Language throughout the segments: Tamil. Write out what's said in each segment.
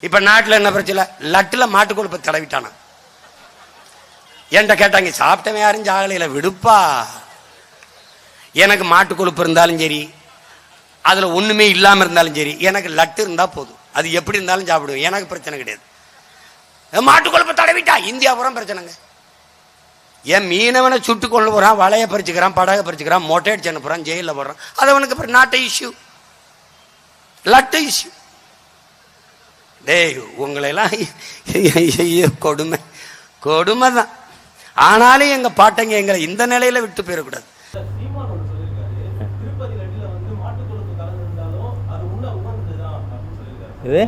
இப்ப நாட்டில் என்ன பிரச்சனை? லட்டுல மாட்டு கொழுப்பை தடவிட்டானா. என்கிட்ட கேட்டாங்க, சாப்பிட்டவன் யாரும் ஜாகலையில விடுப்பா. எனக்கு மாட்டு கொழுப்பு இருந்தாலும் சரி, அதுல ஒண்ணுமே இல்லாம இருந்தாலும் சரி, எனக்கு லட்டு இருந்தா போதும். அது எப்படி இருந்தாலும் சாப்பிடுவேன், எனக்கு பிரச்சனை கிடையாது. மாட்டு கொழுப்பை தடவிட்டா இந்தியா புறம் பிரச்சனைங்க. என் மீனவனை சுட்டு கொண்டு போறான், வலைய பறிச்சுக்கிறான், படகை பறிச்சுக்கிறான், மொட்டை அடிச்சு அனுப்புறான், ஜெயிலில் போடுறான். அது அவனுக்கு அப்புறம் நாட்டு இஷ்யூ, லட்டு இஷ்யூ. டேய் உங்களெல்லாம் கொடுமை கொடுமை தான். ஆனாலும் எங்க பாட்டங்க எங்களை இந்த நிலையில விட்டு போயிடக்கூடாது. இது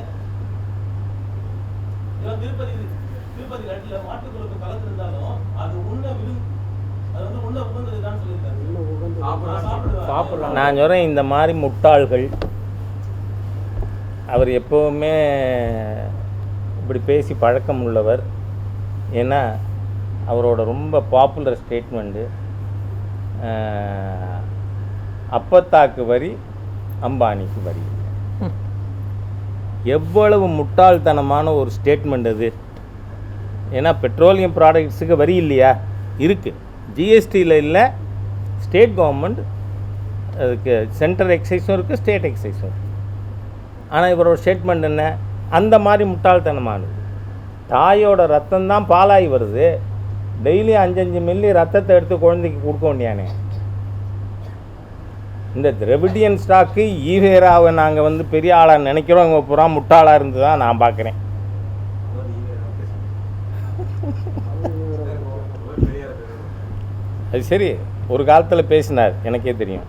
நான் சொல்கிறேன், இந்த மாதிரி முட்டாள்கள் அவர் எப்போவுமே இப்படி பேசி பழக்கம் உள்ளவர். ஏன்னா அவரோட ரொம்ப பாப்புலர் ஸ்டேட்மெண்ட்டு, அப்பத்தாக்கு வரி அம்பானிக்கு வரி. எவ்வளவு முட்டாள்தனமான ஒரு ஸ்டேட்மெண்ட் அது. ஏன்னா பெட்ரோலியம் ப்ராடக்ட்ஸுக்கு வரி இல்லையா? இருக்குது, ஜிஎஸ்டியில் இல்லை. ஸ்டேட் கவர்மெண்ட் அதுக்கு சென்ட்ரல் எக்ஸைஸும் இருக்குது, ஸ்டேட் எக்ஸைஸும் இருக்குது. ஆனால் இவரோட ஸ்டேட்மெண்ட் என்ன? அந்த மாதிரி முட்டாள்தனமானது. தாயோட ரத்தம்தான் பாலாகி வருது, டெய்லி 5-5 மில்லி ரத்தத்தை எடுத்து குழந்தைக்கு கொடுக்க வேண்டியானே. இந்த திரவிடியன் ஸ்டாக்கு ஈவேராவை நாங்கள் பெரிய ஆளாக நினைக்கிறோம், இவங்க புறா முட்டாளாக இருந்து தான் நான் பார்க்குறேன். அது சரி, ஒரு காலத்தில் பேசினார், எனக்கே தெரியும்.